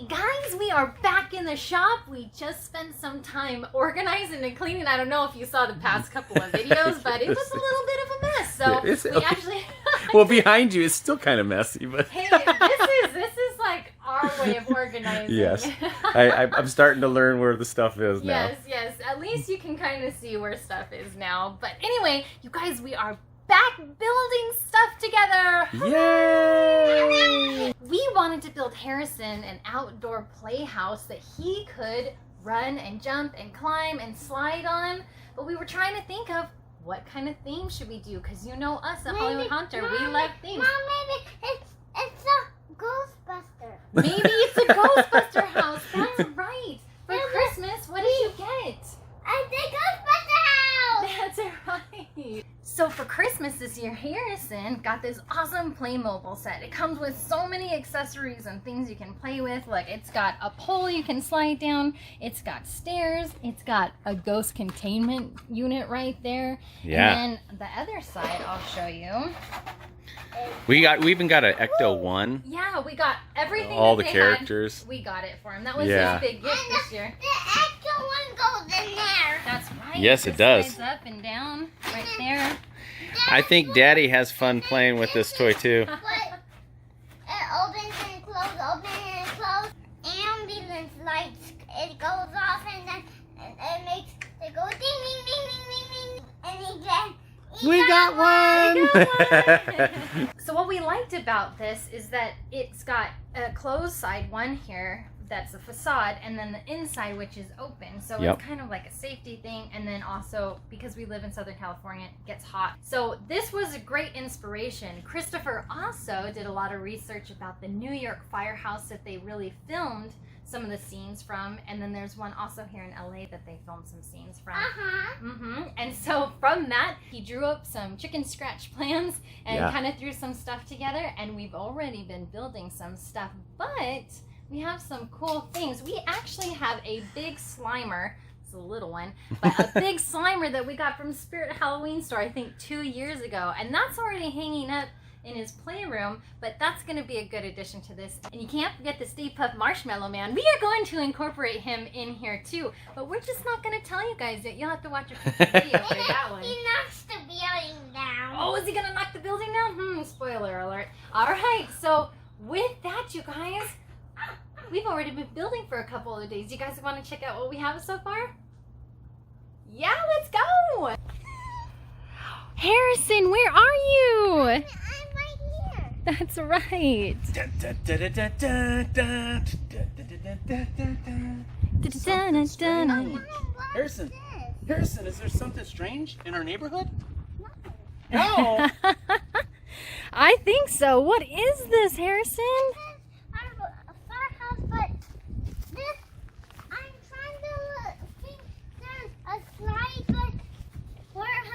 Hey guys, we are back in the shop. We just spent some time organizing and cleaning. I don't know if you saw the past couple of videos, but it was a little bit of a mess. So we actually... Well, behind you, it's still kind of messy, but... Hey, this is like our way of organizing. Yes. I'm starting to learn where the stuff is now. Yes. At least you can kind of see where stuff is now. But anyway, you guys, we are back building stuff together. Yay! We wanted to build Harrison an outdoor playhouse that he could run and jump and climb and slide on. But we were trying to think of what kind of theme should we do? Because you know us at Hollywood Haunter, we love themes. Mom, maybe it's a Ghostbuster. Maybe it's a Ghostbuster house. That's right. For Christmas, what did you get? It's a Ghostbuster house. That's right. So for Christmas this year, Harrison got this awesome Playmobil set. It comes with so many accessories and things you can play with. Like, it's got a pole you can slide down. It's got stairs. It's got a ghost containment unit right there. Yeah. And then the other side, I'll show you. We even got an Ecto 1. Yeah, we got everything. All that the they characters. Had, we got it for him. That was Yeah. his big gift this year. The extra one goes in there. That's right. Yes, it does. Slides up and down right there. I think Daddy has fun playing with this toy too. But it opens and closes, ambulance lights, it goes off and then it makes it go ding ding ding ding ding ding, and We got one! So what we liked about this is that it's got a closed side one here that's a facade, and then the inside, which is open. So it's kind of like a safety thing. And then also, because we live in Southern California, it gets hot. So this was a great inspiration. Christopher also did a lot of research about the New York firehouse that they really filmed some of the scenes from. And then there's one also here in LA that they filmed some scenes from. And so from that, he drew up some chicken scratch plans and kind of threw some stuff together. And we've already been building some stuff, but we have some cool things. We actually have a big Slimer. It's a little one, but a big Slimer that we got from Spirit Halloween store, I think 2 years ago. And that's already hanging up in his playroom, but that's going to be a good addition to this. And you can't forget the Stay Puft Marshmallow Man. We are going to incorporate him in here too, but we're just not going to tell you guys yet. You'll have to watch a video for that one. He knocks the building down. Oh, is he going to knock the building down? Spoiler alert. All right, so with that, you guys, we've already been building for a couple of days. You guys want to check out what we have so far? Yeah, let's go! Harrison, where are you? I'm right here. That's right. Harrison, is there something strange in our neighborhood? No! I think so. What is this, Harrison? A firehouse, but this, I'm trying to think there's a slide, but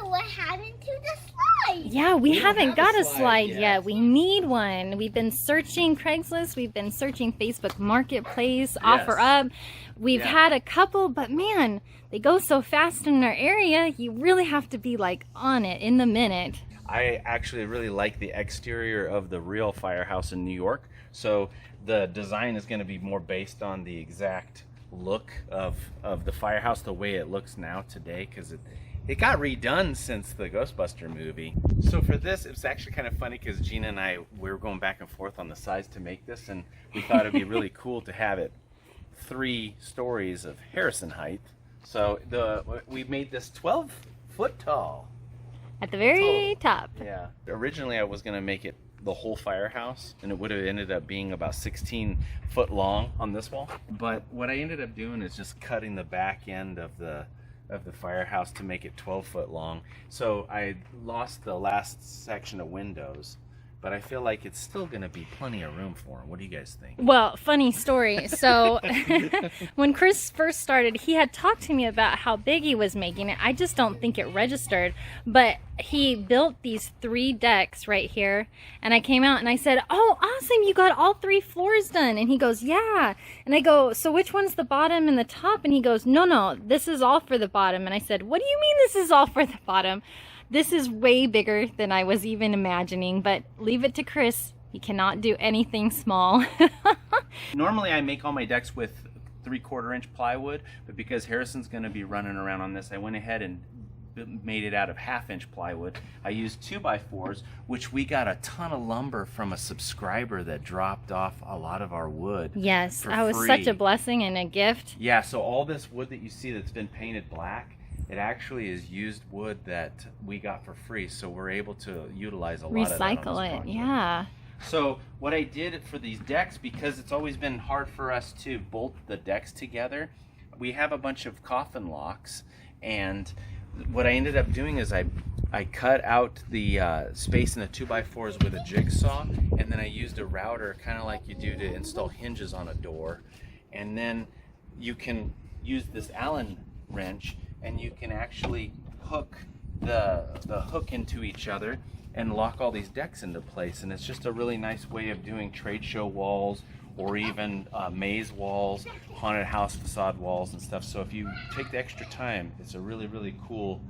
what happened to the slide? Yeah, we haven't got a slide yet. We need one. We've been searching Craigslist. We've been searching Facebook Marketplace, OfferUp. We've had a couple, but man, they go so fast in our area. You really have to be like on it in the minute. I actually really like the exterior of the real firehouse in New York. So the design is going to be more based on the exact look of the firehouse, the way it looks now today, because it got redone since the Ghostbuster movie. So for this, it's actually kind of funny because Gina and I, we were going back and forth on the size to make this, and we thought it'd be really cool to have it 3 stories of Harrison height. So we made this 12 foot tall. At the very top. Yeah. Originally I was going to make it the whole firehouse, and it would have ended up being about 16 foot long on this wall. But what I ended up doing is just cutting the back end of the firehouse to make it 12 foot long. So I lost the last section of windows, but I feel like it's still going to be plenty of room for them. What do you guys think? Well, funny story. So when Chris first started, he had talked to me about how big he was making it. I just don't think it registered, but he built these 3 decks right here, and I came out and I said, "Oh, awesome, you got all 3 floors done." And he goes, "Yeah." And I go, "So which one's the bottom and the top?" And he goes, No, this is all for the bottom." And I said, "What do you mean this is all for the bottom?" This is way bigger than I was even imagining, but leave it to Chris. You cannot do anything small. Normally I make all my decks with 3/4 inch plywood, but because Harrison's going to be running around on this, I went ahead and made it out of 1/2 inch plywood. I used 2x4s, which we got a ton of lumber from a subscriber that dropped off a lot of our wood. Yes, for that was free. such a blessing and a gift. Yeah, so all this wood that you see that's been painted black, it actually is used wood that we got for free, so we're able to utilize a lot of that on this Recycle it, project. yeah. So what I did for these decks, because it's always been hard for us to bolt the decks together, we have a bunch of coffin locks, and what I ended up doing is I cut out the space in the 2x4s with a jigsaw, and then I used a router, kind of like you do to install hinges on a door, and then you can use this Allen wrench and you can actually hook the hook into each other and lock all these decks into place. And it's just a really nice way of doing trade show walls, or even maze walls, haunted house facade walls and stuff. So if you take the extra time, it's a really, really cool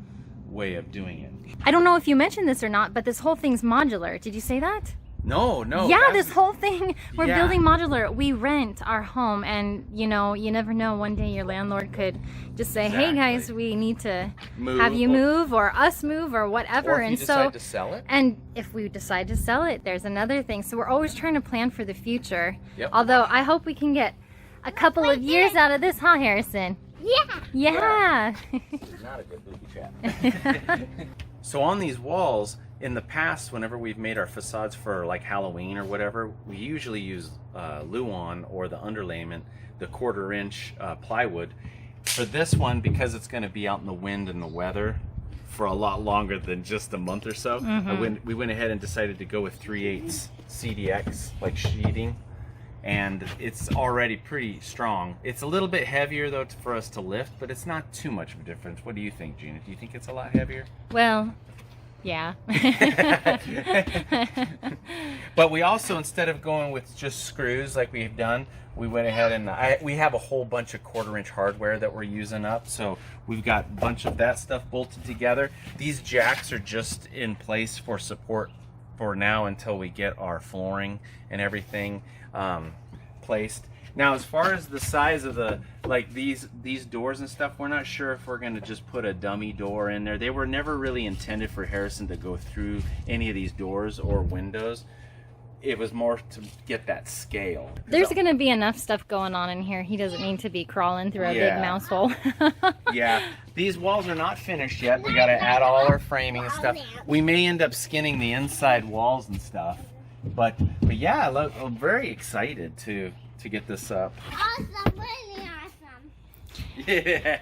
way of doing it. I don't know if you mentioned this or not, but this whole thing's modular. Did you say that? No. Yeah, this whole thing, we're Yeah. building modular. We rent our home, and you know, you never know, one day your landlord could just say, hey guys, Exactly. we need to Move, have you move, or us move, or whatever. Or if you and decide so to sell it. and if we decide to sell it, there's another thing. So we're always trying to plan for the future. Yep. Although I hope we can get a couple of years out of this, huh, Harrison? Yeah. Yeah. Not a good booby trap. So on these walls, in the past, whenever we've made our facades for like Halloween or whatever, we usually use Luan or the underlayment, the 1/4 inch plywood. For this one, because it's going to be out in the wind and the weather for a lot longer than just a month or so, we went ahead and decided to go with 3/8 CDX, like sheeting. And it's already pretty strong. It's a little bit heavier though for us to lift, but it's not too much of a difference. What do you think, Gina? Do you think it's a lot heavier? Well, yeah. But we also, instead of going with just screws like we've done, we went ahead and we have a whole bunch of 1/4 inch hardware that we're using up. So we've got a bunch of that stuff bolted together. These jacks are just in place for support for now until we get our flooring and everything placed. Now, as far as the size of the, like these doors and stuff, we're not sure if we're going to just put a dummy door in there. They were never really intended for Harrison to go through any of these doors or windows. It was more to get that scale. There's going to be enough stuff going on in here. He doesn't need to be crawling through a big mouse hole. Yeah, these walls are not finished yet. We got to add all our framing and stuff. We may end up skinning the inside walls and stuff. But yeah, look, I'm very excited to get this up. Awesome, really awesome. Yeah.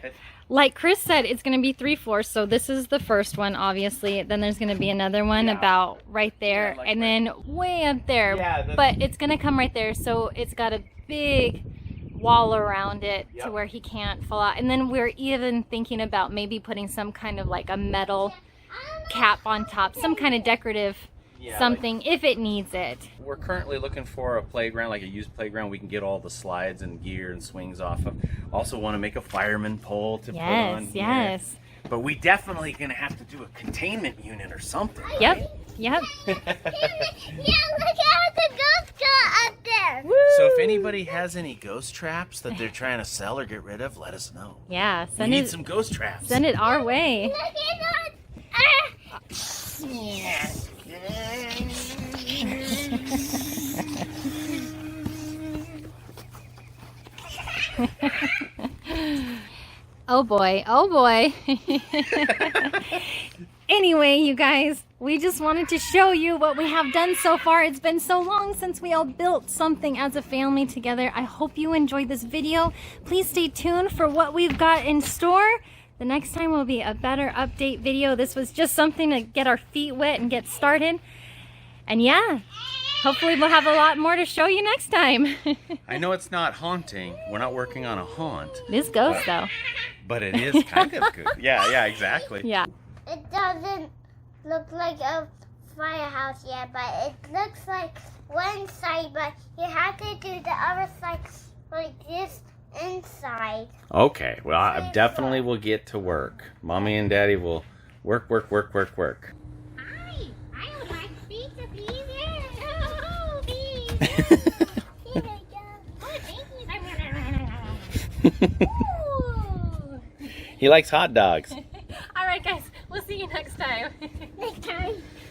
Like Chris said, it's going to be 3/4. So this is the first one, obviously. Then there's going to be another one about right there, Yeah, like and right then way up there. Yeah, but it's going to come right there. So it's got a big wall around it to where he can't fall out. And then we're even thinking about maybe putting some kind of like a metal cap on top, some kind of decorative something if it needs it. We're currently looking for a playground, like a used playground we can get all the slides and gear and swings off of. Also want to make a fireman pole to put on. Yes. But we definitely gonna have to do a containment unit or something. Yep. Yeah, look at the ghost car up there. So if anybody has any ghost traps that they're trying to sell or get rid of, let us know. Yeah. We need some ghost traps. Send it our way. Look at Oh boy, oh boy. Anyway, you guys, we just wanted to show you what we have done so far. It's been so long since we all built something as a family together. I hope you enjoyed this video. Please stay tuned for what we've got in store. The next time will be a better update video. This was just something to get our feet wet and get started. And yeah, hopefully we'll have a lot more to show you next time. I know it's not haunting. We're not working on a haunt. It is ghost though. But it is kind of good. Yeah, exactly. Yeah. It doesn't look like a firehouse yet, but it looks like one side, but you have to do the other side like this inside. Okay, well, I definitely will get to work. Mommy and Daddy will work. I would like pizza, please. Ooh. He likes hot dogs. All right, guys. We'll see you next time. Next time.